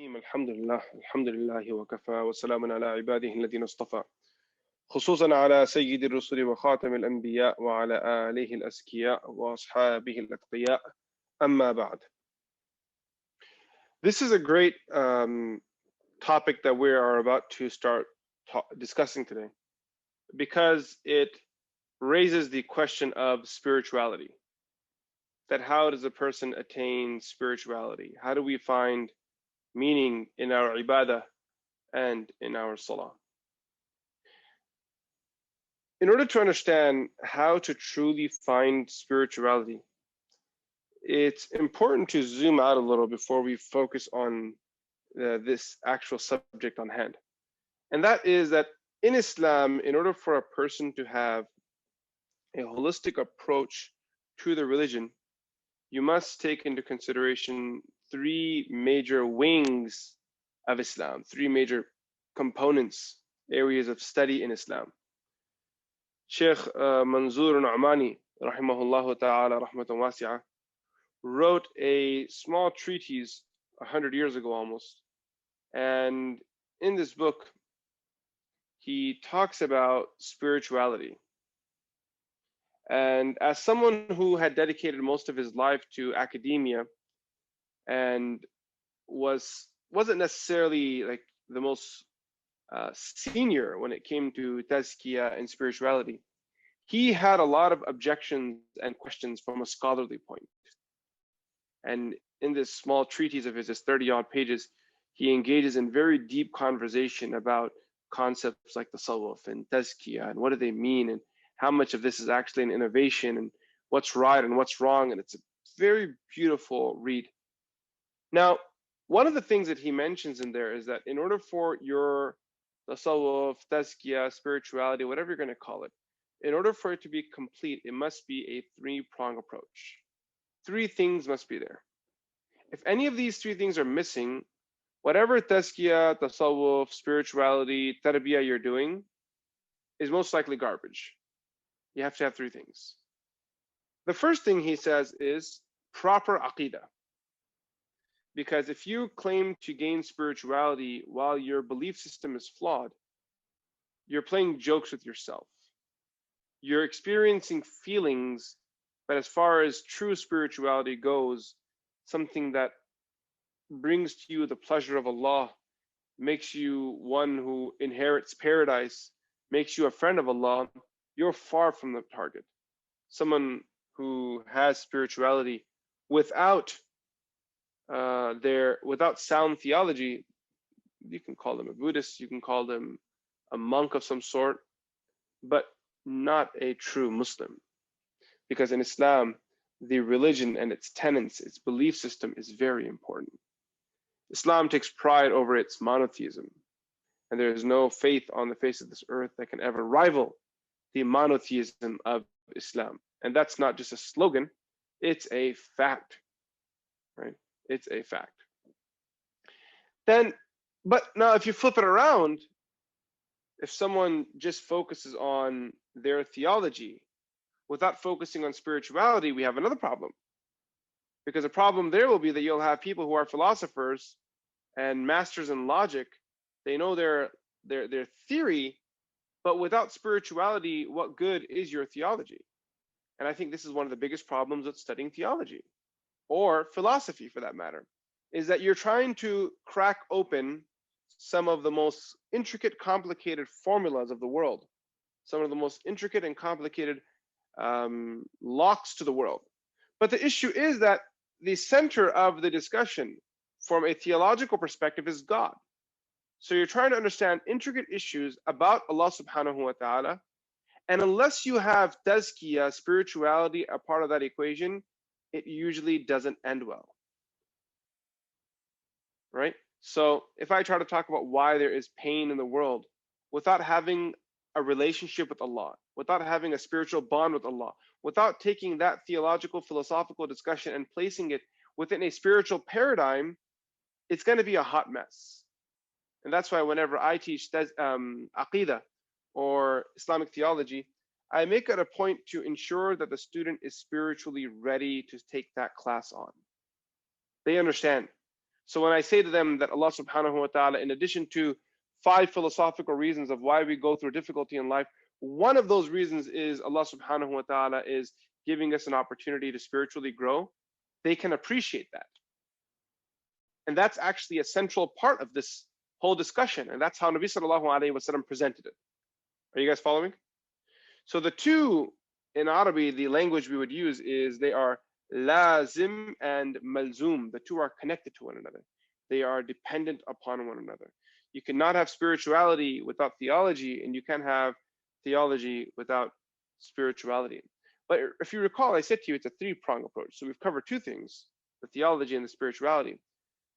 الحمد لله وكفى وسلام على عباده الذين اصطفى خصوصا على سيد الرسل وخاتم الأنبياء وعلى آله الأزكياء وأصحابه الأتقياء أما بعد. This is a great topic that we are about to start discussing today, because it raises the question of spirituality. That how does a person attain spirituality? How do we find meaning in our ibadah and in our salah? In order to understand how to truly find spirituality, it's important to zoom out a little before we focus on this actual subject on hand. And that is that in Islam, in order for a person to have a holistic approach to the religion, you must take into consideration three major wings of Islam, three major components, areas of study in Islam. Sheikh Manzoor Nu'mani, rahimahullah ta'ala, rahmatan wasi'ah, wrote a small treatise 100 years ago almost. And in this book, he talks about spirituality. And as someone who had dedicated most of his life to academia and wasn't necessarily like the most senior when it came to tazkiyah and spirituality, he had a lot of objections and questions from a scholarly point. And in this small treatise of his, 30-odd pages, he engages in very deep conversation about concepts like tasawwuf and tazkiyah and what do they mean and how much of this is actually an innovation and what's right and what's wrong. And it's a very beautiful read. Now, one of the things that he mentions in there is that in order for your tasawwuf, tazkiyah, spirituality, whatever you're going to call it, in order for it to be complete, it must be a three-pronged approach. Three things must be there. If any of these three things are missing, whatever tazkiyah, tasawwuf, spirituality, tarbiyah you're doing is most likely garbage. You have to have three things. The first thing he says is proper aqidah. Because if you claim to gain spirituality while your belief system is flawed, you're playing jokes with yourself. You're experiencing feelings, but as far as true spirituality goes, something that brings to you the pleasure of Allah, makes you one who inherits paradise, makes you a friend of Allah, you're far from the target. Someone who has spirituality without sound theology, you can call them a Buddhist, you can call them a monk of some sort, but not a true Muslim. Because in Islam, the religion and its tenets, its belief system is very important. Islam takes pride over its monotheism, and there is no faith on the face of this earth that can ever rival the monotheism of Islam. And that's not just a slogan, it's a fact, right? It's a fact. But now if you flip it around, if someone just focuses on their theology without focusing on spirituality, we have another problem. Because the problem there will be that you'll have people who are philosophers and masters in logic. They know their theory, but without spirituality, what good is your theology? And I think this is one of the biggest problems with studying theology, or philosophy for that matter, is that you're trying to crack open some of the most intricate, complicated formulas of the world, some of the most intricate and complicated locks to the world. But the issue is that the center of the discussion from a theological perspective is God. So you're trying to understand intricate issues about Allah subhanahu wa ta'ala, and unless you have tazkiyah, spirituality, a part of that equation, it usually doesn't end well, right? So if I try to talk about why there is pain in the world without having a relationship with Allah, without having a spiritual bond with Allah, without taking that theological, philosophical discussion and placing it within a spiritual paradigm, it's going to be a hot mess. And that's why whenever I teach aqidah or Islamic theology, I make it a point to ensure that the student is spiritually ready to take that class on. They understand. So when I say to them that Allah subhanahu wa ta'ala, in addition to 5 philosophical reasons of why we go through difficulty in life, one of those reasons is Allah subhanahu wa ta'ala is giving us an opportunity to spiritually grow, they can appreciate that. And that's actually a central part of this whole discussion. And that's how Nabi sallallahu alayhi wa sallam presented it. Are you guys following? So the two in Arabic, the language we would use is they are lazim and malzum. The two are connected to one another. They are dependent upon one another. You cannot have spirituality without theology, and you can't have theology without spirituality. But if you recall, I said to you it's a 3-pronged approach. So we've covered 2 things, the theology and the spirituality.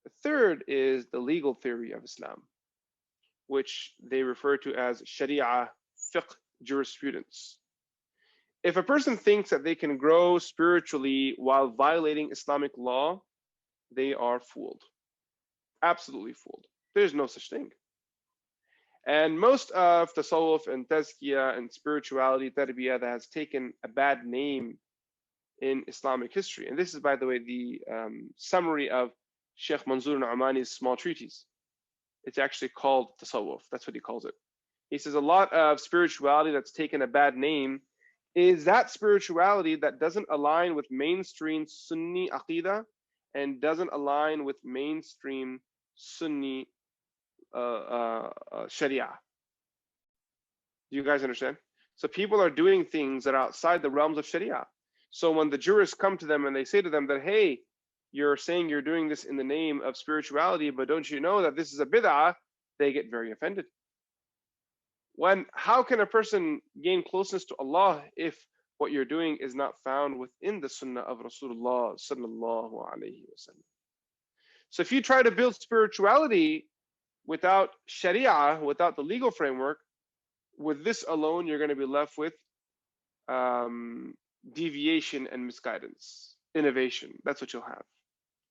The third is the legal theory of Islam, which they refer to as Sharia, fiqh, jurisprudence. If a person thinks that they can grow spiritually while violating Islamic law, they are fooled. Absolutely fooled. There's no such thing. And most of tasawwuf and tazkiyah and spirituality, tarbiyah, that has taken a bad name in Islamic history. And this is, by the way, the summary of Sheikh Manzoor Nu'mani's small treatise. It's actually called tasawwuf. That's what he calls it. He says a lot of spirituality that's taken a bad name is that spirituality that doesn't align with mainstream Sunni aqidah and doesn't align with mainstream Sunni Sharia. Do you guys understand? So people are doing things that are outside the realms of Sharia. So when the jurists come to them and they say to them that, hey, you're saying you're doing this in the name of spirituality, but don't you know that this is a bid'ah? They get very offended. How can a person gain closeness to Allah if what you're doing is not found within the sunnah of Rasulullah sallallahu alayhi wasallam? So if you try to build spirituality without Sharia, without the legal framework, with this alone, you're going to be left with deviation and misguidance, innovation. That's what you'll have.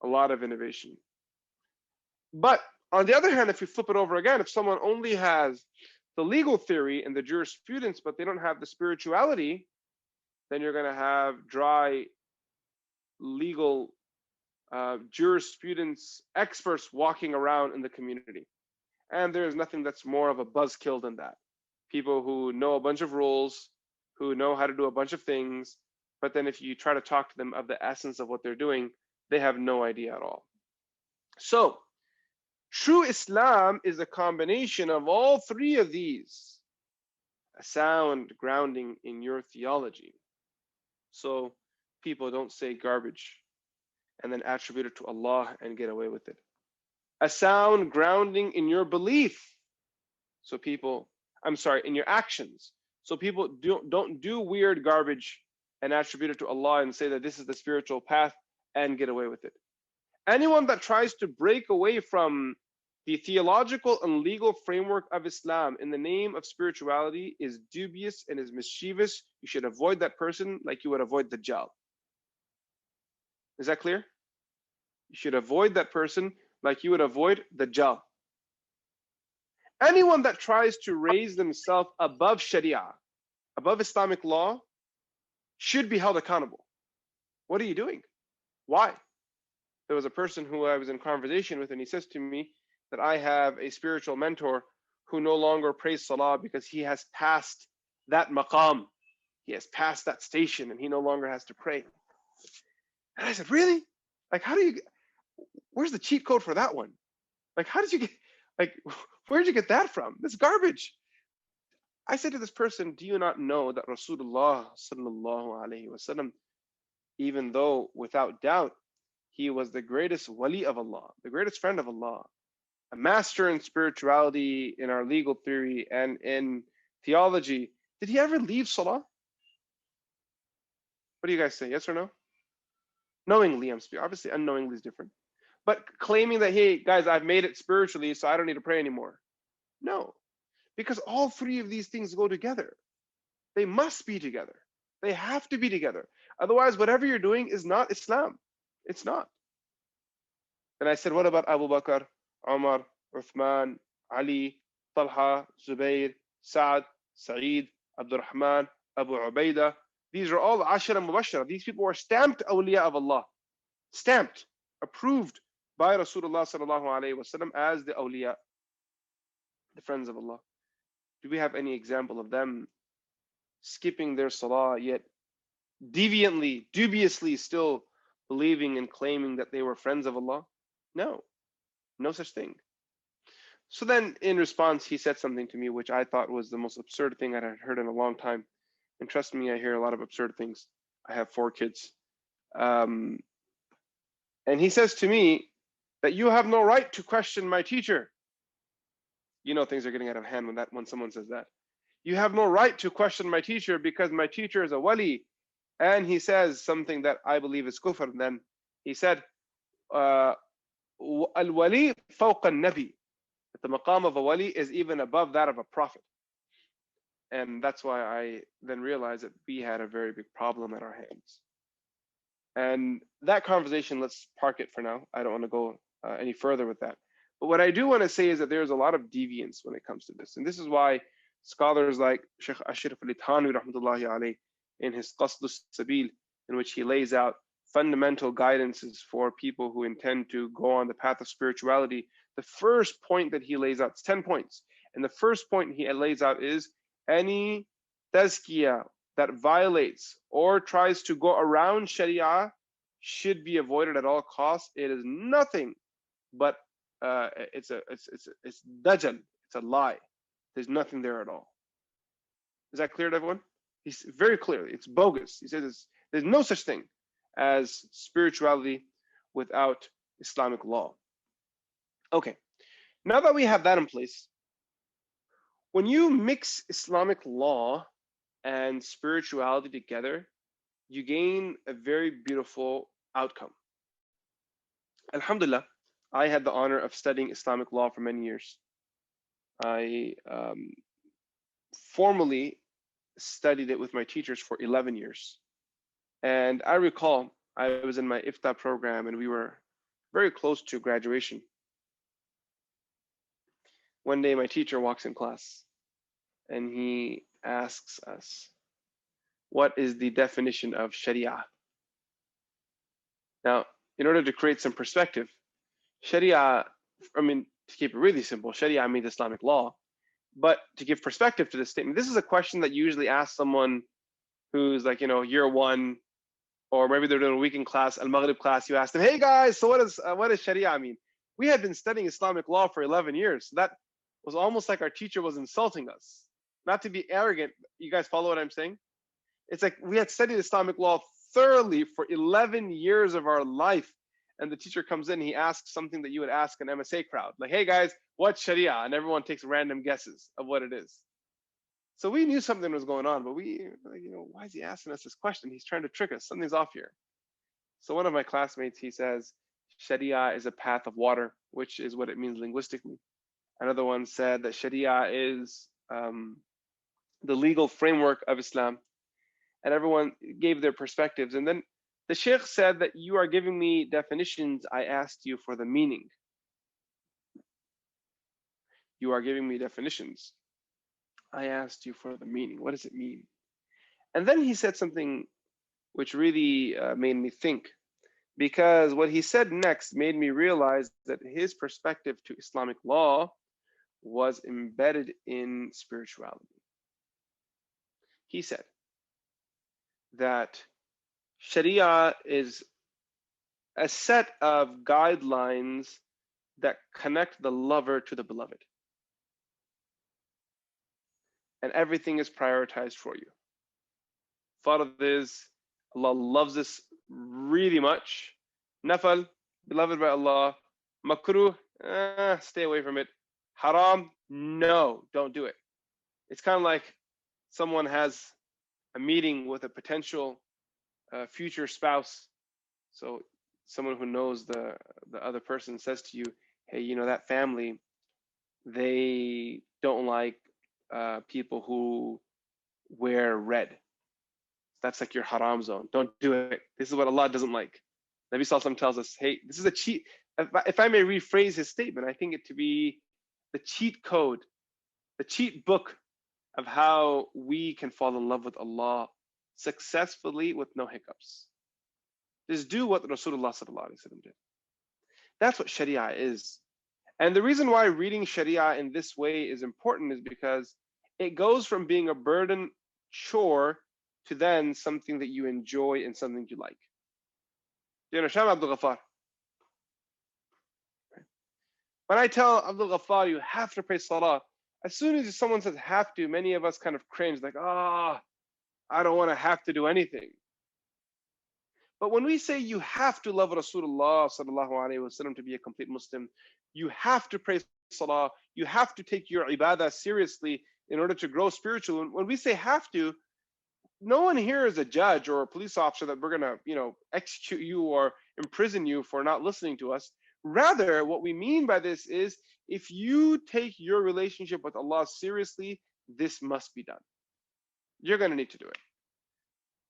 A lot of innovation. But on the other hand, if you flip it over again, if someone only has the legal theory and the jurisprudence, but they don't have the spirituality, then you're going to have dry legal jurisprudence experts walking around in the community. And there's nothing that's more of a buzzkill than that. People who know a bunch of rules, who know how to do a bunch of things, but then if you try to talk to them of the essence of what they're doing, they have no idea at all. So, true Islam is a combination of all 3 of these. A sound grounding in your theology. So people don't say garbage and then attribute it to Allah and get away with it. A sound grounding in your belief. So in your actions. So people don't do weird garbage and attribute it to Allah and say that this is the spiritual path and get away with it. Anyone that tries to break away from the theological and legal framework of Islam in the name of spirituality is dubious and is mischievous. You should avoid that person like you would avoid the Dajjal. Is that clear? You should avoid that person like you would avoid the Dajjal. Anyone that tries to raise themselves above Sharia, above Islamic law, should be held accountable. What are you doing? Why? There was a person who I was in conversation with, and he says to me that I have a spiritual mentor who no longer prays Salah because he has passed that maqam. He has passed that station and he no longer has to pray. And I said, really? Like, where's the cheat code for that one? Like, where'd you get that from? This garbage. I said to this person, do you not know that Rasulullah sallallahu alaihi wasallam, even though without doubt, he was the greatest wali of Allah, the greatest friend of Allah, a master in spirituality, in our legal theory, and in theology, did he ever leave Salah? What do you guys say, yes or no? Knowingly, I'm speaking. Obviously, unknowingly is different. But claiming that, hey, guys, I've made it spiritually, so I don't need to pray anymore. No, because all 3 of these things go together. They must be together. They have to be together. Otherwise, whatever you're doing is not Islam. It's not. And I said, what about Abu Bakr, Umar, Uthman, Ali, Talha, Zubayr, Sa'ad, Sa'id, Abdul Rahman, Abu Ubaidah? These are all Ashara Mubashara. These people were stamped awliya of Allah. Stamped, approved by Rasulullah sallallahu alaihi wasallam as the awliya, the friends of Allah. Do we have any example of them skipping their salah yet deviantly, dubiously still believing and claiming that they were friends of Allah? No, no such thing. So then in response, he said something to me which I thought was the most absurd thing I had heard in a long time. And trust me, I hear a lot of absurd things. I have 4 kids. And he says to me that you have no right to question my teacher. You know things are getting out of hand when someone says that. You have no right to question my teacher because my teacher is a wali. And he says something that I believe is kufr. Then he said, al-wali fawqa al-nabi. The maqam of a wali is even above that of a prophet. And that's why I then realized that we had a very big problem at our hands. And that conversation, let's park it for now. I don't want to go any further with that. But what I do want to say is that there's a lot of deviance when it comes to this. And this is why scholars like Sheikh Ashraf al-Thani rahmatullahi alayh in his Qasd al-Sabil, in which he lays out fundamental guidances for people who intend to go on the path of spirituality. The first point that he lays out, it's 10 points. And the first point he lays out is any tazkiyah that violates or tries to go around Sharia should be avoided at all costs. It is nothing but it's dajjal, it's a lie. There's nothing there at all. Is that clear to everyone? He's very clear. It's bogus. He says there's no such thing as spirituality without Islamic law. Okay, now that we have that in place, when you mix Islamic law and spirituality together, you gain a very beautiful outcome. Alhamdulillah, I had the honor of studying Islamic law for many years. I formally studied it with my teachers for 11 years. And I recall I was in my IFTA program and we were very close to graduation. One day my teacher walks in class and he asks us, what is the definition of Sharia? Now, in order to create some perspective, Sharia, to keep it really simple, Sharia means Islamic law. But to give perspective to this statement, this is a question that you usually ask someone who's like, year 1, or maybe they're doing a weekend class, Al-Maghrib class, you ask them, hey guys, so what does Sharia mean? We had been studying Islamic law for 11 years. So that was almost like our teacher was insulting us. Not to be arrogant, you guys follow what I'm saying? It's like we had studied Islamic law thoroughly for 11 years of our life. And the teacher comes in, he asks something that you would ask an MSA crowd. Like, hey guys, what's Sharia? And everyone takes random guesses of what it is. So we knew something was going on, but we, why is he asking us this question? He's trying to trick us. Something's off here. So one of my classmates, he says, Sharia is a path of water, which is what it means linguistically. Another one said that Sharia is the legal framework of Islam. And everyone gave their perspectives. And then the Sheikh said that you are giving me definitions. I asked you for the meaning. You are giving me definitions. I asked you for the meaning. What does it mean? And then he said something which really made me think, because what he said next made me realize that his perspective to Islamic law was embedded in spirituality. He said that Sharia is a set of guidelines that connect the lover to the beloved. And everything is prioritized for you. Farad is, Allah loves this really much. Nafal, beloved by Allah. Makruh, stay away from it. Haram, no, don't do it. It's kind of like someone has a meeting with a potential future spouse. So someone who knows the other person says to you, hey, that family, they don't like people who wear red. That's like your haram zone. Don't do it. This is what Allah doesn't like. Nabi Sallallahu Alaihi Wasallam tells us, hey, this is a cheat. If I may rephrase his statement, I think it to be the cheat code, the cheat book of how we can fall in love with Allah successfully with no hiccups. Just do what Rasulullah Sallallahu Alaihi Wasallam did. That's what Sharia is. And the reason why reading Sharia in this way is important is because it goes from being a burden chore to then something that you enjoy and something you like. You understand, Abdul Ghaffar? When I tell Abdul Ghaffar, you have to pray Salah, as soon as someone says have to, many of us kind of cringe, like, I don't want to have to do anything. But when we say you have to love Rasulullah sallallahu alaihi wasallam to be a complete Muslim, you have to pray Salah, you have to take your ibadah seriously in order to grow spiritually. When we say have to, no one here is a judge or a police officer that we're gonna, execute you or imprison you for not listening to us. Rather, what we mean by this is if you take your relationship with Allah seriously, this must be done. You're gonna need to do it.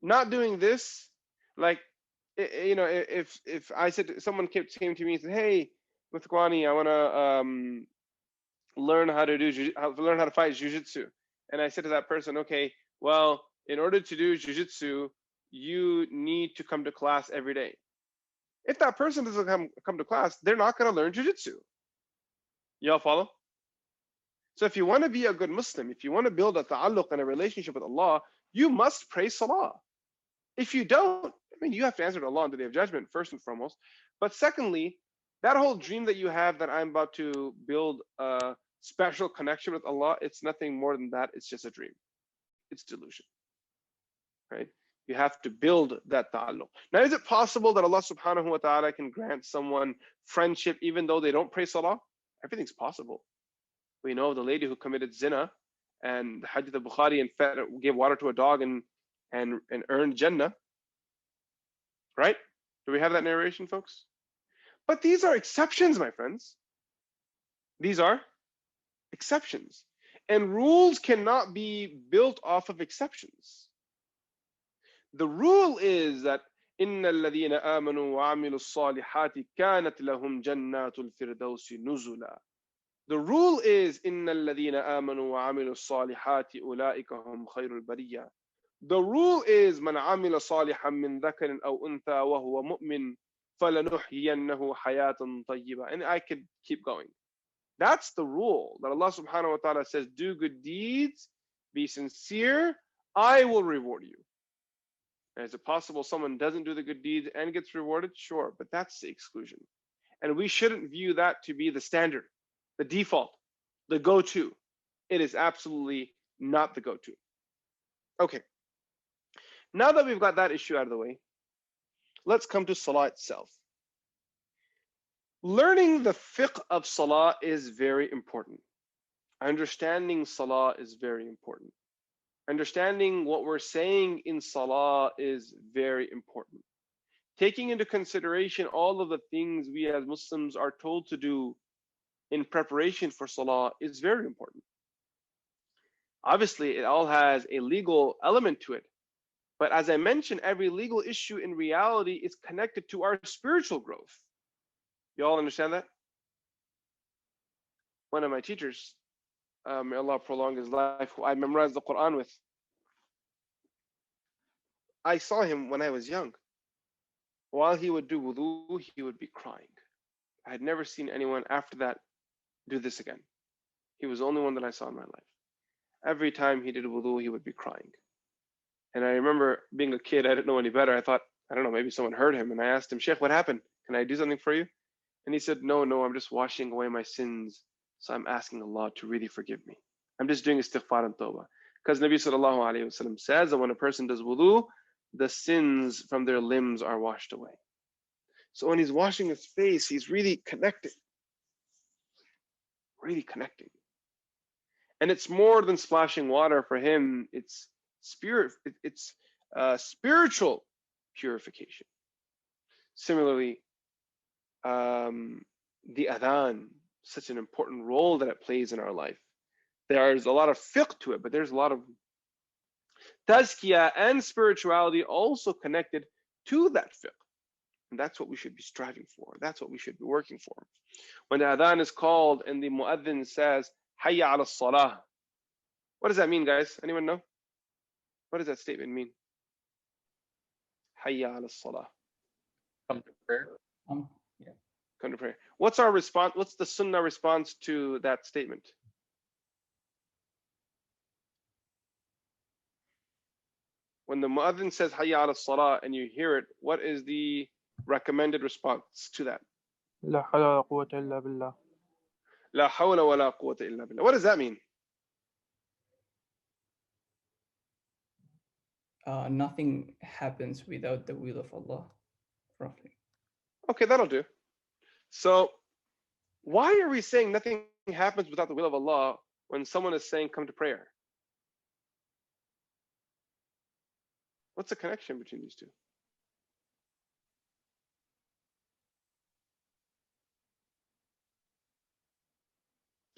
Not doing this, like, if I said someone came to me and said, "Hey, Mufti Kamani, I wanna learn how to fight jujitsu," and I said to that person, "Okay, well, in order to do jujitsu, you need to come to class every day." If that person doesn't come to class, they're not going to learn jujitsu. Y'all follow? So if you want to be a good Muslim, if you want to build a ta'alluq and a relationship with Allah, you must pray Salah. If you don't, you have to answer to Allah on the Day of Judgment, first and foremost. But secondly, that whole dream that you have that I'm about to build a special connection with Allah, it's nothing more than that. It's just a dream. It's delusion. Right? You have to build that ta'alluq. Now, is it possible that Allah subhanahu wa ta'ala can grant someone friendship even though they don't pray Salah? Everything's possible. We know of the lady who committed zina and the Hadith of Bukhari and gave water to a dog and earned Jannah. Right? Do we have that narration, folks? But these are exceptions, my friends. These are exceptions. And rules cannot be built off of exceptions. The rule is that إِنَّ الَّذِينَ آمَنُوا وَعَمِلُوا الصَّالِحَاتِ كَانَتْ لَهُمْ جَنَّاتُ الْفِرْدَوْسِ نُزُلًا. The rule is إِنَّ الَّذِينَ آمَنُوا وَعَمِلُوا الصَّالِحَاتِ أُولَٰئِكَ هُمْ خَيْرُ الْبَرِيَّةِ. The rule is مَنْ عَمِلَ صَالِحًا مِنْ ذَكَرٍ أَوْ أُنْثَى وَهُوَ مُؤْمِنٌ فَلَنُحْيِيَنَّهُ حَيَاةً طَيِّبَةً. And I could keep going. That's the rule that Allah subhanahu wa ta'ala says, do good deeds, be sincere, I will reward you. Is it possible someone doesn't do the good deeds and gets rewarded? Sure, but that's the exclusion. And we shouldn't view that to be the standard, the default, the go-to. It is absolutely not the go-to. Okay. Now that we've got that issue out of the way, let's come to Salah itself. Learning the fiqh of Salah is very important. Understanding Salah is very important. Understanding what we're saying in Salah is very important. Taking into consideration all of the things we as Muslims are told to do in preparation for Salah is very important. Obviously, it all has a legal element to it. But as I mentioned, every legal issue in reality is connected to our spiritual growth. You all understand that? One of my teachers, may Allah prolong his life, who I memorized the Quran with, I saw him when I was young. While he would do wudu, he would be crying. I had never seen anyone after that do this again. He was the only one that I saw in my life. Every time he did wudu, he would be crying. And I remember being a kid, I didn't know any better. I thought, I don't know, maybe someone heard him. And I asked him, Sheikh, what happened? Can I do something for you? And he said, no, I'm just washing away my sins. So I'm asking Allah to really forgive me. I'm just doing istighfar and tawbah. Because Nabi sallallahu alayhi wasallam says that when a person does wudu, the sins from their limbs are washed away. So when he's washing his face, he's really connecting. Really connecting. And it's more than splashing water for him. It's spiritual purification. Similarly, the adhan, such an important role that it plays in our life. There's a lot of fiqh to it, but there's a lot of tazkiyah and spirituality also connected to that fiqh. And that's what we should be striving for. That's what we should be working for. When the adhan is called and the muadhin says, Hayya ala salah. What does that mean, guys? Anyone know? What does that statement mean? Hayya ala salah. Come to prayer. Yeah. Come to prayer. What's our response? What's the sunnah response to that statement? When the muadhin says hayya ala salah and you hear it, what is the recommended response to that? لا حول ولا قوة إلا بالله. La hawla wa la quwwata illa billah. What does that mean? Nothing happens without the will of Allah, roughly. Okay, that'll do. So why are we saying nothing happens without the will of Allah when someone is saying come to prayer? What's the connection between these two?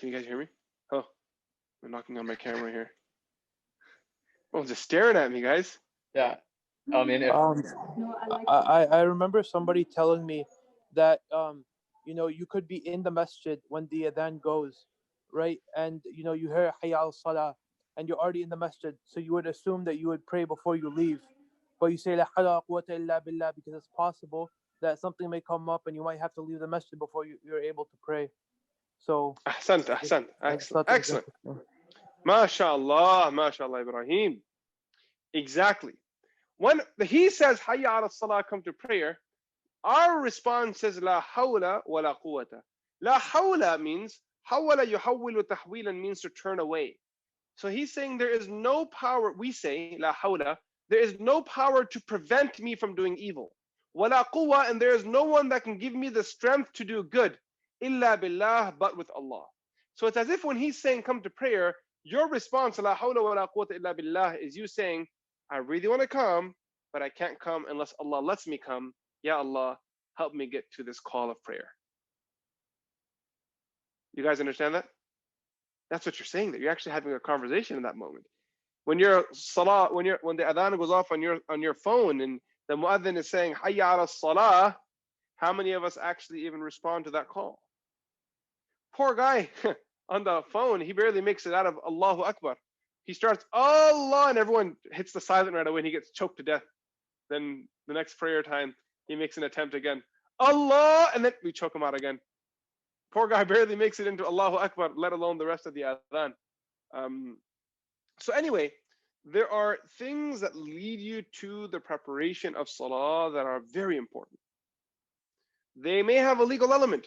Can you guys hear me? Oh, they're knocking on my camera here. Oh, just staring at me, guys. Yeah. I mean, if, I remember somebody telling me that you know, you could be in the masjid when the adhan goes, right? And you know, you hear hayya al salah and you're already in the masjid, so you would assume that you would pray before you leave, but you say la hawla wa quwwata illa billah because it's possible that something may come up and you might have to leave the masjid before you're able to pray. So Ahsant. I just Excellent. thought that was Excellent. interesting. MashaAllah, Ibrahim. Exactly. When he says hayya ala salah, come to prayer, our response is la hawla wa la quwwata. La hawla means hawala yuhawwilu tahwilan, means to turn away. So he's saying there is no power. We say la hawla, there is no power to prevent me from doing evil. Wa la quwwa, and there is no one that can give me the strength to do good. Illa billah, but with Allah. So it's as if when he's saying come to prayer, your response la hawla wa la quwwata illa billah is you saying, I really want to come, but I can't come unless Allah lets me come. Ya Allah, help me get to this call of prayer. You guys understand that? That's what you're saying, that you're actually having a conversation in that moment. When your salah, when the adhan goes off on your phone and the muadhin is saying hayya ala salah, how many of us actually even respond to that call? Poor guy on the phone, he barely makes it out of Allahu Akbar. He starts Allah and everyone hits the silent right away and he gets choked to death. Then the next prayer time, he makes an attempt again. Allah, and then we choke him out again. Poor guy barely makes it into Allahu Akbar, let alone the rest of the adhan. So anyway, there are things that lead you to the preparation of salah that are very important. They may have a legal element,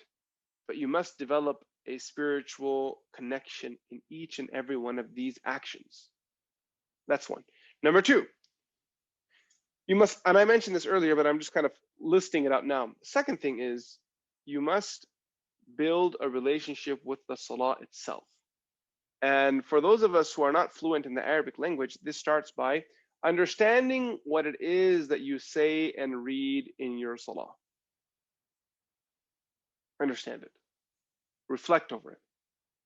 but you must develop a spiritual connection in each and every one of these actions. That's one. Number two, you must, and I mentioned this earlier, but I'm just kind of listing it out now. The second thing is you must build a relationship with the salah itself. And for those of us who are not fluent in the Arabic language, this starts by understanding what it is that you say and read in your salah. Understand it. Reflect over it.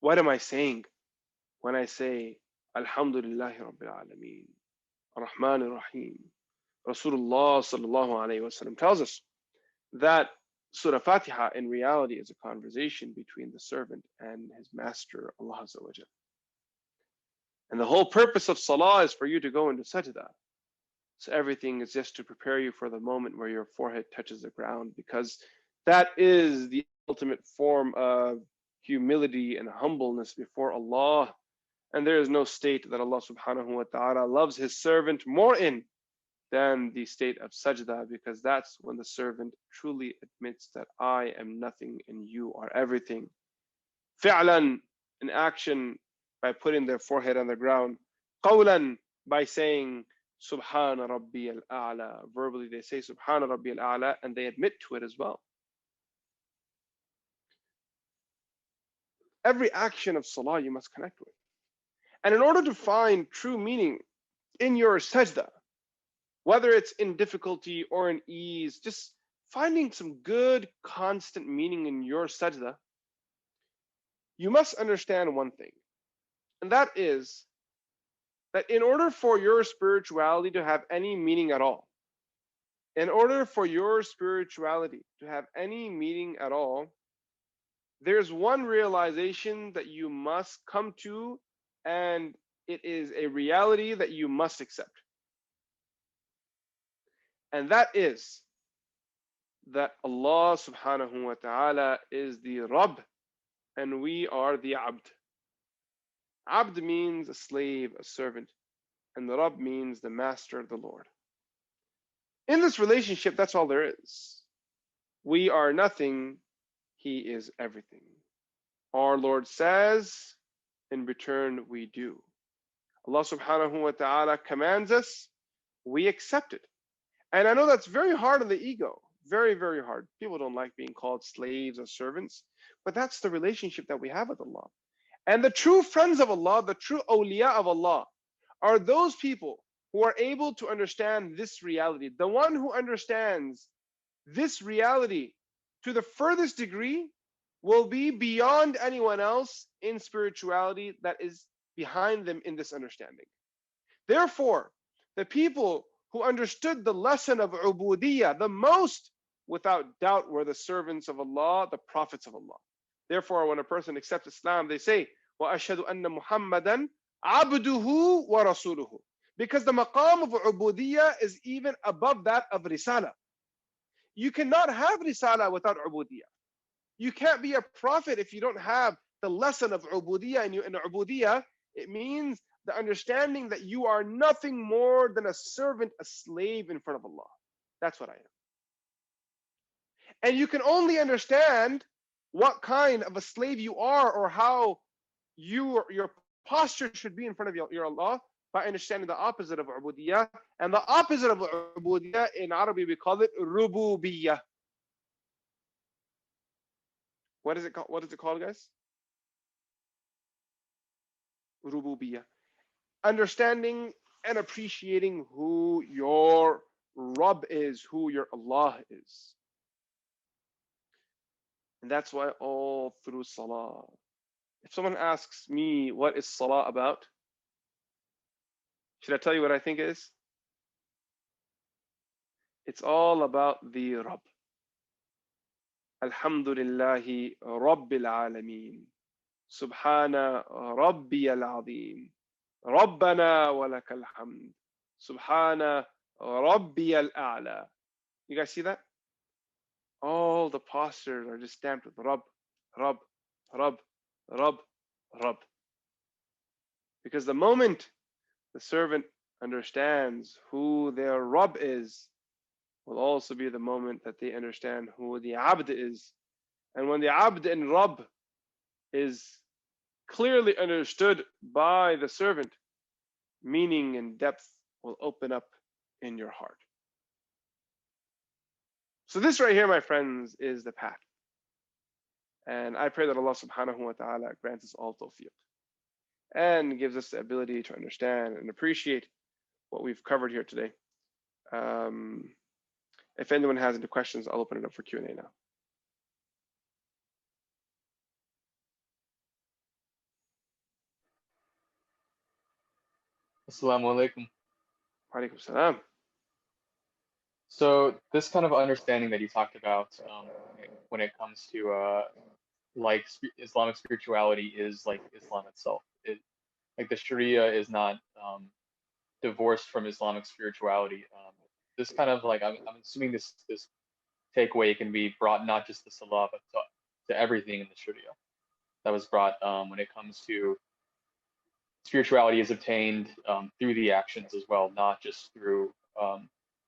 What am I saying when I say Alhamdulillahi Rabbil Alameen, Ar-Rahman Ar-Rahim? Rasulullah sallallahu alayhi wasallam tells us that Surah Fatiha in reality is a conversation between the servant and his master, Allah Azza wa Jal. And the whole purpose of salah is for you to go into sajda. So everything is just to prepare you for the moment where your forehead touches the ground, because that is the ultimate form of humility and humbleness before Allah. And there is no state that Allah subhanahu wa ta'ala loves his servant more in than the state of sajda, because that's when the servant truly admits that I am nothing and you are everything. Fi'lan, in action, by putting their forehead on the ground. Qawlan, by saying Subhana Rabbi al-A'la. Verbally they say Subhana Rabbi al-A'la, and they admit to it as well. Every action of salah you must connect with. And in order to find true meaning in your sajda, whether it's in difficulty or in ease, just finding some good constant meaning in your sajda, you must understand one thing, and that is that in order for your spirituality to have any meaning at all, there's one realization that you must come to, and it is a reality that you must accept. And that is that Allah subhanahu wa ta'ala is the Rabb and we are the Abd. Abd means a slave, a servant, and the Rabb means the master, the Lord. In this relationship, that's all there is. We are nothing, He is everything. Our Lord says, in return we do. Allah subhanahu wa ta'ala commands us, we accept it. And I know that's very hard on the ego, very, very hard. People don't like being called slaves or servants, but that's the relationship that we have with Allah. And the true friends of Allah, the true awliya of Allah, are those people who are able to understand this reality. The one who understands this reality to the furthest degree will be beyond anyone else in spirituality that is behind them in this understanding. Therefore, the people who understood the lesson of ubudiyah the most, without doubt, were the servants of Allah, the prophets of Allah. Therefore, when a person accepts Islam, they say, وَأَشْهَدُ أَنَّ مُحَمَّدًا عَبْدُهُ وَرَسُولُهُ. Because the maqam of ubudiyah is even above that of risala. You cannot have risala without ubudiyah. You can't be a prophet if you don't have the lesson of ubudiyah. And in ubudiyah, it means the understanding that you are nothing more than a servant, a slave in front of Allah. That's what I am. And you can only understand what kind of a slave you are or how your posture should be in front of your Allah by understanding the opposite of ubudiyah. And the opposite of ubudiyah, in Arabic we call it rububiyyah. What is it called? What is it called, guys? Rububiyyah. Understanding and appreciating who your Rabb is, who your Allah is. And that's why all through Salah, if someone asks me what is Salah about, should I tell you what I think it is? It's all about the Rabb. Alhamdulillahi Rabbil Alameen. Subhana Rabbi al-Azim. Rabbana wa lakal hamd. Subhana Rabbi al-A'la. You guys see that? All the postures are just stamped with Rabb, Rabb, Rabb, Rabb, Rabb. Because the moment the servant understands who their Rabb is, will also be the moment that they understand who the Abd is. And when the Abd and Rabb is clearly understood by the servant, meaning and depth will open up in your heart. So this right here, my friends, is the path. And I pray that Allah subhanahu wa ta'ala grants us all tawfiq and gives us the ability to understand and appreciate what we've covered here today. If anyone has any questions, I'll open it up for Q&A now. Assalamu alaikum. Wa alaikum salam. So this kind of understanding that you talked about when it comes to like Islamic spirituality is like Islam itself. Like the Sharia is not divorced from Islamic spirituality. This kind of like I'm assuming this takeaway can be brought not just to Salah but to everything in the Sharia that was brought when it comes to spirituality is obtained through the actions as well, not just through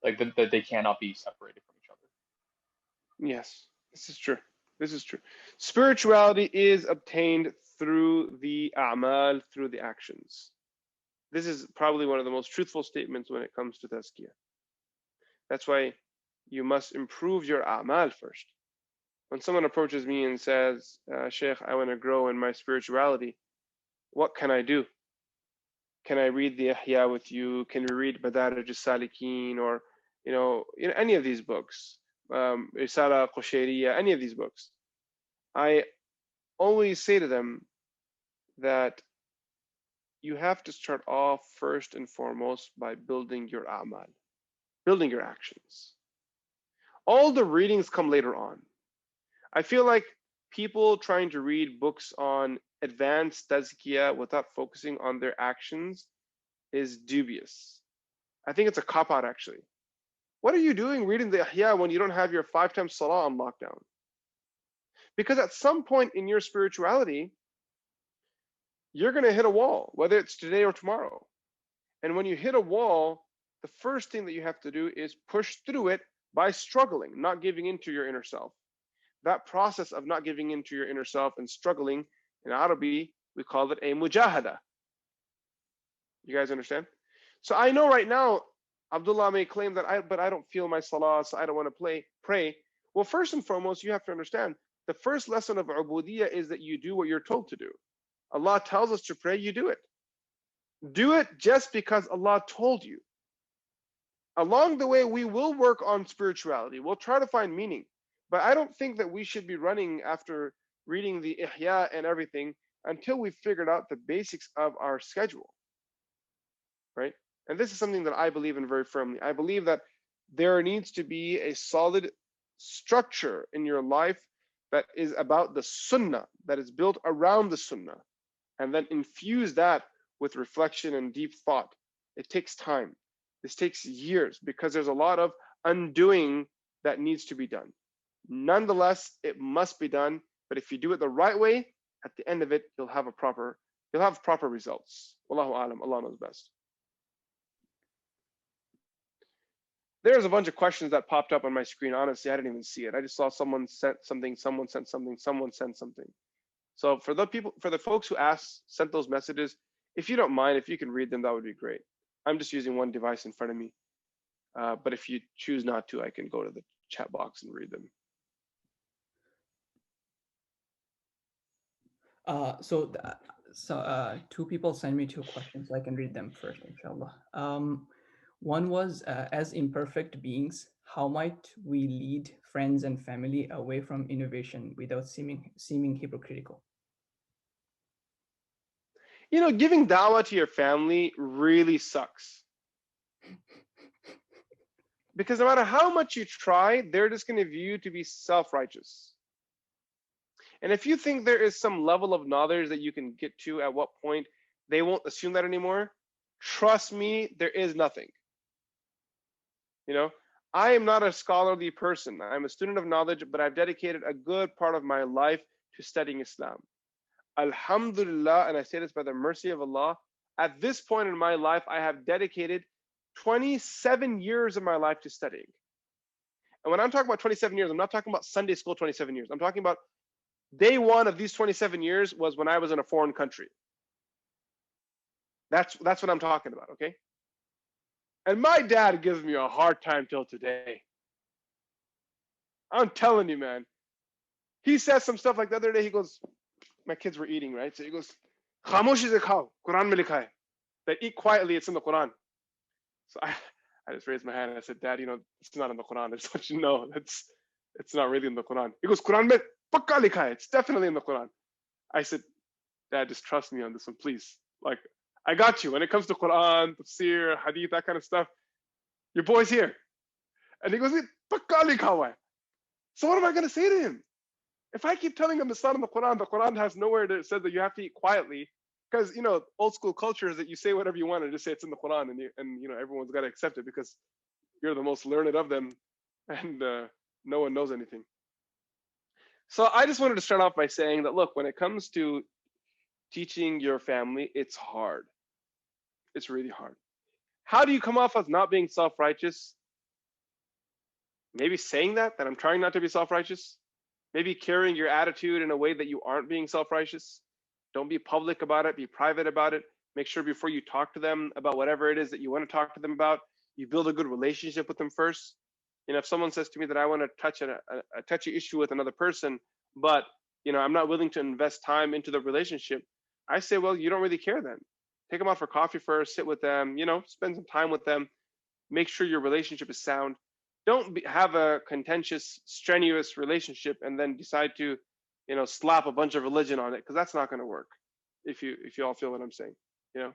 like that they cannot be separated from each other. Yes, this is true. This is true. Spirituality is obtained through the a'mal, through the actions. This is probably one of the most truthful statements when it comes to tazkiyah. That's why you must improve your a'mal first. When someone approaches me and says, Sheikh, I want to grow in my spirituality, what can I do? Can I read the Ihya with you? Can we read Madarij al-Salikin or any of these books? Risala Qushayriya, any of these books. I always say to them that you have to start off first and foremost by building your a'mal, building your actions. All the readings come later on. I feel like people trying to read books on advanced tazkiyah without focusing on their actions is dubious. I think it's a cop-out actually. What are you doing reading the Ihya when you don't have your 5 times Salah on lockdown? Because at some point in your spirituality, you're going to hit a wall, whether it's today or tomorrow. And when you hit a wall, the first thing that you have to do is push through it by struggling, not giving into your inner self. That process of not giving into your inner self and struggling, in Arabic, we call it a mujahada. You guys understand? So I know right now, Abdullah may claim that but I don't feel my salah, so I don't want to pray. Well, first and foremost, you have to understand, the first lesson of ubudiyya is that you do what you're told to do. Allah tells us to pray, you do it. Do it just because Allah told you. Along the way, we will work on spirituality. We'll try to find meaning. But I don't think that we should be running after reading the Ihya and everything until we've figured out the basics of our schedule. Right? And this is something that I believe in very firmly. I believe that there needs to be a solid structure in your life that is about the sunnah, that is built around the sunnah, and then infuse that with reflection and deep thought. It takes time. This takes years because there's a lot of undoing that needs to be done. Nonetheless, it must be done. But if you do it the right way, at the end of it, you'll have proper results. Wallahu alam, Allah knows best. There's a bunch of questions that popped up on my screen. Honestly, I didn't even see it. I just saw someone sent something, someone sent something, someone sent something. So for the folks who sent those messages, if you don't mind, if you can read them, that would be great. I'm just using one device in front of me. But if you choose not to, I can go to the chat box and read them. Two people sent me 2 questions. So I can read them first, inshallah. One was, as imperfect beings, how might we lead friends and family away from innovation without seeming hypocritical? You know, giving dawah to your family really sucks. Because no matter how much you try, they're just going to view you to be self-righteous. And if you think there is some level of knowledge that you can get to at what point they won't assume that anymore, trust me, there is nothing. You know, I am not a scholarly person. I'm a student of knowledge, but I've dedicated a good part of my life to studying Islam. Alhamdulillah, and I say this by the mercy of Allah, at this point in my life, I have dedicated 27 years of my life to studying. And when I'm talking about 27 years, I'm not talking about Sunday school 27 years. I'm talking about day one of these 27 years was when I was in a foreign country. That's what I'm talking about, okay? And my dad gives me a hard time till today. I'm telling you, man. He says some stuff like the other day. He goes, my kids were eating, right? So he goes, "Khamoshi se khao, Quran mein likha hai." They eat quietly, it's in the Quran. So I just raised my hand and I said, Dad, you know, it's not in the Quran. I just want you to know it's not really in the Quran. He goes, Quran mein pakka likha hai. It's definitely in the Quran. I said, Dad, just trust me on this one, please. Like, I got you. When it comes to Quran, tafsir, hadith, that kind of stuff, your boy's here. And he goes, pakka likha hua hai. So what am I going to say to him? If I keep telling him it's not in the Quran has nowhere that says that you have to eat quietly. Because, you know, old school culture is that you say whatever you want and just say it's in the Quran, and you know, everyone's got to accept it because you're the most learned of them, and no one knows anything. So I just wanted to start off by saying that, look, when it comes to teaching your family, it's hard. It's really hard. How do you come off as not being self-righteous? Maybe saying that I'm trying not to be self-righteous. Maybe carrying your attitude in a way that you aren't being self-righteous. Don't be public about it, be private about it. Make sure before you talk to them about whatever it is that you want to talk to them about, you build a good relationship with them first. You know, if someone says to me that I want to touch a touchy issue with another person, but, you know, I'm not willing to invest time into the relationship, I say, well, you don't really care then. Take them out for coffee first, sit with them, you know, spend some time with them. Make sure your relationship is sound. Don't have a contentious, strenuous relationship and then decide to, you know, slap a bunch of religion on it, because that's not going to work. If you all feel what I'm saying, you know.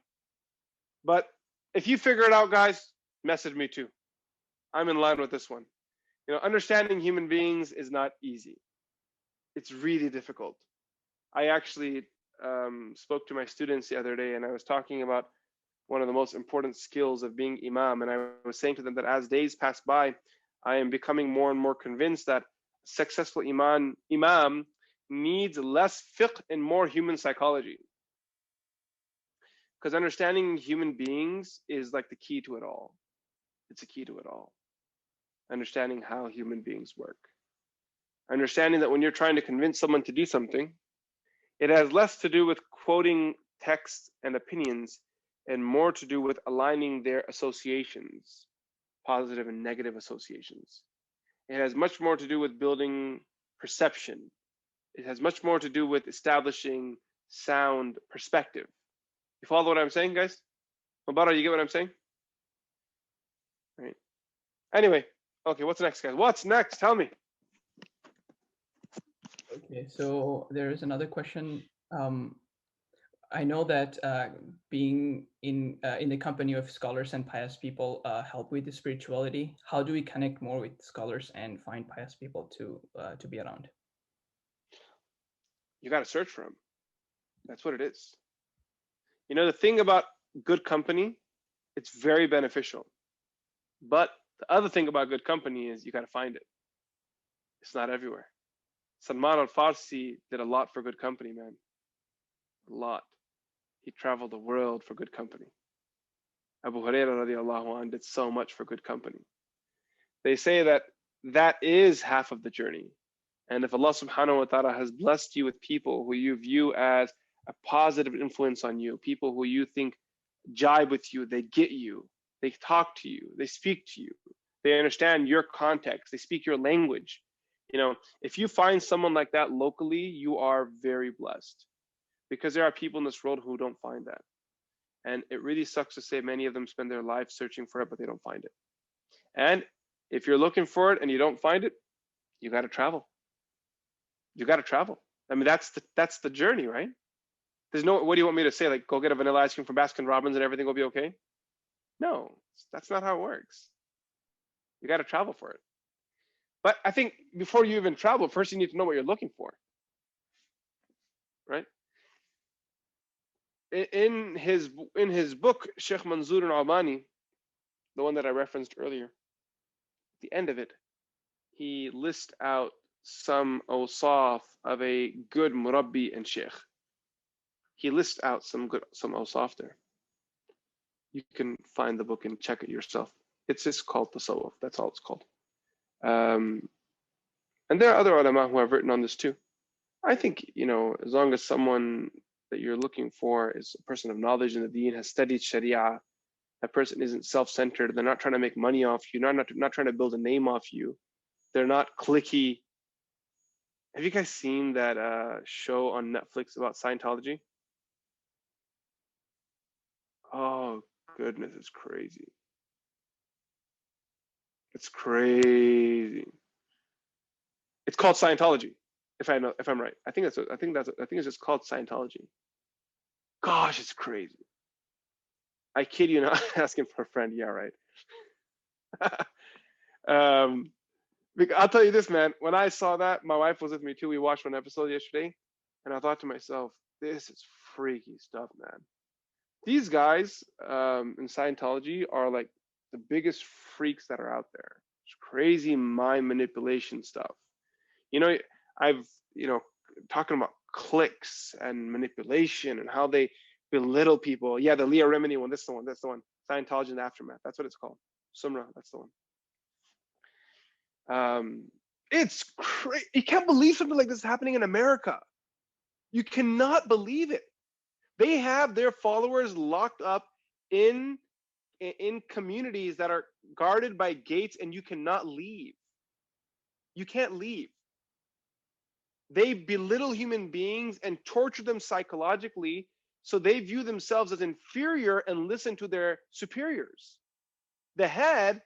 But if you figure it out, guys, message me too. I'm in line with this one. You know, understanding human beings is not easy. It's really difficult. I actually spoke to my students the other day, and I was talking about one of the most important skills of being imam. And I was saying to them that as days pass by, I am becoming more and more convinced that successful imam needs less fiqh and more human psychology. Because understanding human beings is like the key to it all. It's a key to it all. Understanding how human beings work. Understanding that when you're trying to convince someone to do something, it has less to do with quoting texts and opinions and more to do with aligning their associations, positive and negative associations. It has much more to do with building perception. It has much more to do with establishing sound perspective. You follow what I'm saying, guys? Mubara, you get what I'm saying? Right. Anyway, okay, what's next, guys? What's next? Tell me. Okay, so there is another question. I know that being in the company of scholars and pious people help with the spirituality. How do we connect more with scholars and find pious people to be around? You got to search for them. That's what it is. You know, the thing about good company, it's very beneficial. But the other thing about good company is you got to find it. It's not everywhere. Salman al-Farsi did a lot for good company, man. A lot. He traveled the world for good company. Abu Hurairah radiallahu anh did so much for good company. They say that that is half of the journey. And if Allah subhanahu wa ta'ala has blessed you with people who you view as a positive influence on you, people who you think jibe with you, they get you, they talk to you, they speak to you, they understand your context, they speak your language. You know, if you find someone like that locally, you are very blessed, because there are people in this world who don't find that. And it really sucks to say many of them spend their life searching for it, but they don't find it. And if you're looking for it and you don't find it, you got to travel. You got to travel. I mean, that's the journey, right? There's no, what do you want me to say? Like, go get a vanilla ice cream from Baskin Robbins and everything will be okay? No, that's not how it works. You got to travel for it. But I think before you even travel, first you need to know what you're looking for, right? In his book, Sheikh Manzoor al-Albani, the one that I referenced earlier, at the end of it, he lists out some awsaf of a good murabbi and sheikh. He lists out some awsaf there. You can find the book and check it yourself. It's just called Tasawwuf. That's all it's called. And there are other ulama who have written on this too. I think, you know, as long as someone that you're looking for is a person of knowledge in the deen, has studied Sharia, that person isn't self-centered, they're not trying to make money off you, not trying to build a name off you, they're not cliquey. Have you guys seen that show on Netflix about Scientology? Oh goodness, it's crazy. It's crazy. It's called Scientology, if I'm right. I think it's just called Scientology. Gosh, it's crazy. I kid you not. Asking for a friend, yeah, right. I'll tell you this, man. When I saw that, my wife was with me too. We watched one episode yesterday, and I thought to myself, this is freaky stuff, man. These guys in Scientology are like the biggest freaks that are out there. It's crazy mind manipulation stuff. You know, talking about cliques and manipulation and how they belittle people. Yeah, the Leah Remini one, that's the one. Scientology in the Aftermath, that's what it's called. Sumra, that's the one. It's crazy. You can't believe something like this is happening in America. You cannot believe it. They have their followers locked up in communities that are guarded by gates, and you cannot leave. You can't leave. They belittle human beings and torture them psychologically, so they view themselves as inferior and listen to their superiors. The head,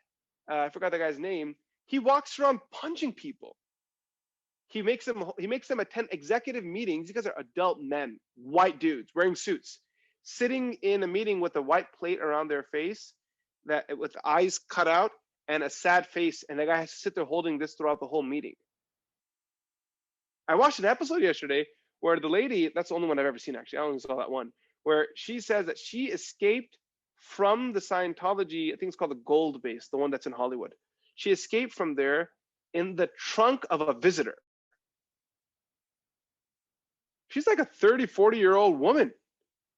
I forgot the guy's name, he walks around punching people. He makes them attend executive meetings. These guys are adult men, white dudes wearing suits, sitting in a meeting with a white plate around their face, that with eyes cut out and a sad face, and the guy has to sit there holding this throughout the whole meeting. I watched an episode yesterday where the lady, that's the only one I've ever seen actually, I only saw that one, where she says that she escaped from the Scientology, I think it's called the Gold Base, the one that's in Hollywood. She escaped from there in the trunk of a visitor. She's like a 30, 40-year-old woman.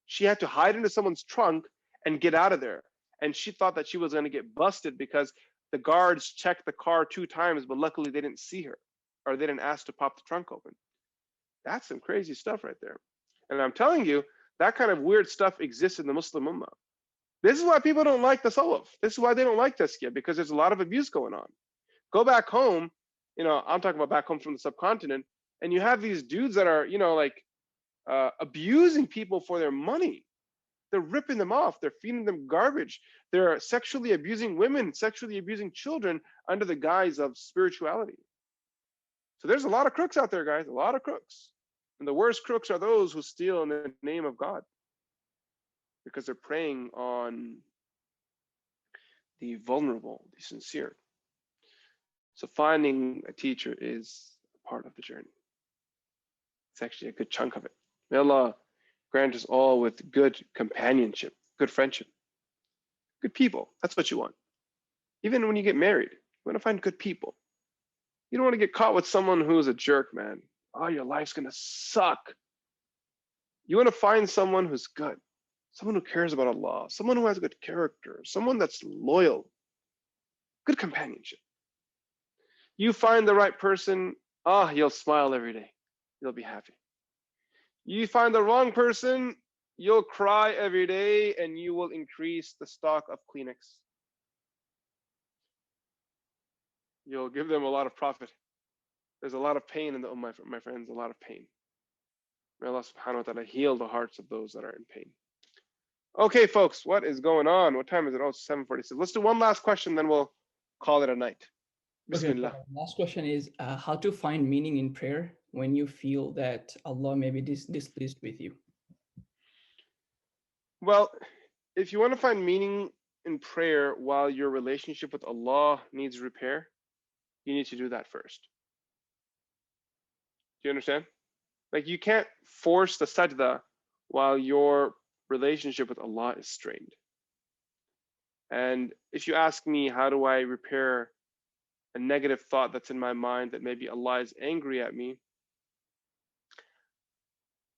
She had to hide into someone's trunk and get out of there. And she thought that she was going to get busted because the guards checked the car 2 times, but luckily they didn't see her, or they didn't ask to pop the trunk open. That's some crazy stuff right there. And I'm telling you, that kind of weird stuff exists in the Muslim Ummah. This is why people don't like the Salaf. This is why they don't like Tazkiyah, because there's a lot of abuse going on. Go back home, I'm talking about back home from the subcontinent, and you have these dudes that are, abusing people for their money. They're ripping them off. They're feeding them garbage. They're sexually abusing women, sexually abusing children under the guise of spirituality. So there's a lot of crooks out there, guys, a lot of crooks. And the worst crooks are those who steal in the name of God, because they're preying on the vulnerable, the sincere. So finding a teacher is a part of the journey. It's actually a good chunk of it. May Allah grant us all with good companionship, good friendship, good people. That's what you want. Even when you get married, you want to find good people. You don't want to get caught with someone who's a jerk, man. Oh, your life's going to suck. You want to find someone who's good, someone who cares about Allah, someone who has good character, someone that's loyal, good companionship. You find the right person, you'll smile every day. You'll be happy. You find the wrong person, you'll cry every day, and you will increase the stock of Kleenex. You'll give them a lot of profit. There's a lot of pain in the Ummah, my friends, a lot of pain. May Allah subhanahu wa ta'ala heal the hearts of those that are in pain. Okay, folks, what is going on? What time is it? Oh, it's 7:46. Let's do one last question, then we'll call it a night. Bismillah. Okay, last question is how to find meaning in prayer when you feel that Allah may be displeased with you. Well, if you want to find meaning in prayer while your relationship with Allah needs repair, you need to do that first. Do you understand? Like, you can't force the sajda while your relationship with Allah is strained. And if you ask me, how do I repair a negative thought that's in my mind that maybe Allah is angry at me,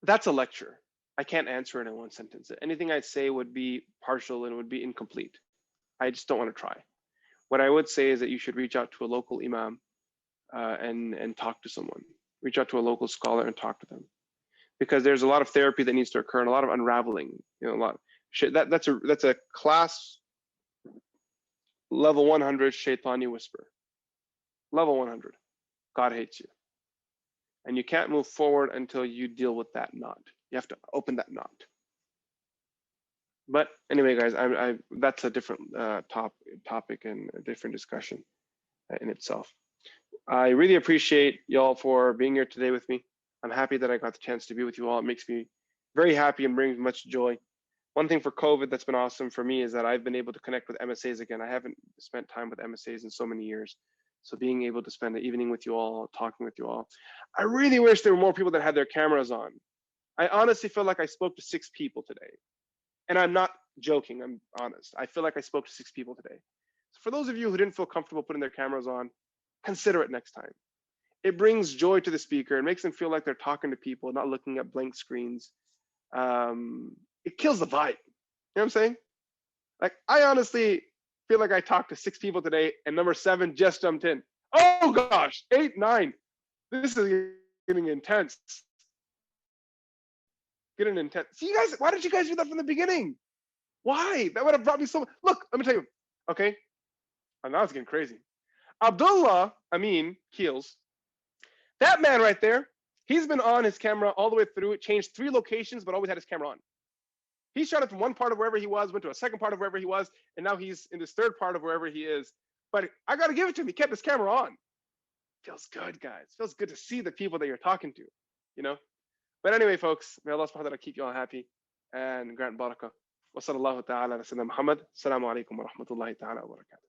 that's a lecture. I can't answer it in one sentence. Anything I'd say would be partial and would be incomplete. I just don't want to try. What I would say is that you should reach out to a local imam and talk to someone. Reach out to a local scholar and talk to them, because there's a lot of therapy that needs to occur and a lot of unraveling. A lot. That's a class level 100 shaitani whisper. Level 100. God hates you. And you can't move forward until you deal with that knot. You have to open that knot. But anyway, guys, that's a different topic and a different discussion in itself. I really appreciate y'all for being here today with me. I'm happy that I got the chance to be with you all. It makes me very happy and brings much joy. One thing for COVID that's been awesome for me is that I've been able to connect with MSAs again. I haven't spent time with MSAs in so many years. So being able to spend the evening with you all, talking with you all. I really wish there were more people that had their cameras on. I honestly feel like I spoke to 6 people today. And I'm not joking, I'm honest. I feel like I spoke to 6 people today. So for those of you who didn't feel comfortable putting their cameras on, consider it next time. It brings joy to the speaker. It makes them feel like they're talking to people, not looking at blank screens. It kills the vibe. You know what I'm saying? Like, I honestly feel like I talked to 6 people today, and number 7 just jumped in. Oh gosh, 8, 9. This is getting intense. Getting intense. See, you guys, why did you guys do that from the beginning? Why? That would have brought me so much. Look, let me tell you. Okay. And now it's getting crazy. Abdullah Amin Keels, that man right there, he's been on his camera all the way through. It changed 3 locations, but always had his camera on. He shot it from one part of wherever he was, went to a second part of wherever he was, and now he's in this third part of wherever he is. But I got to give it to him. He kept his camera on. Feels good, guys. Feels good to see the people that you're talking to, you know? But anyway, folks, may Allah subhanahu wa ta'ala keep you all happy and grant barakah. Wa sallallahu ta'ala ala sayyidina Muhammad. Assalamu alaikum wa rahmatullahi ta'ala wa barakatuh.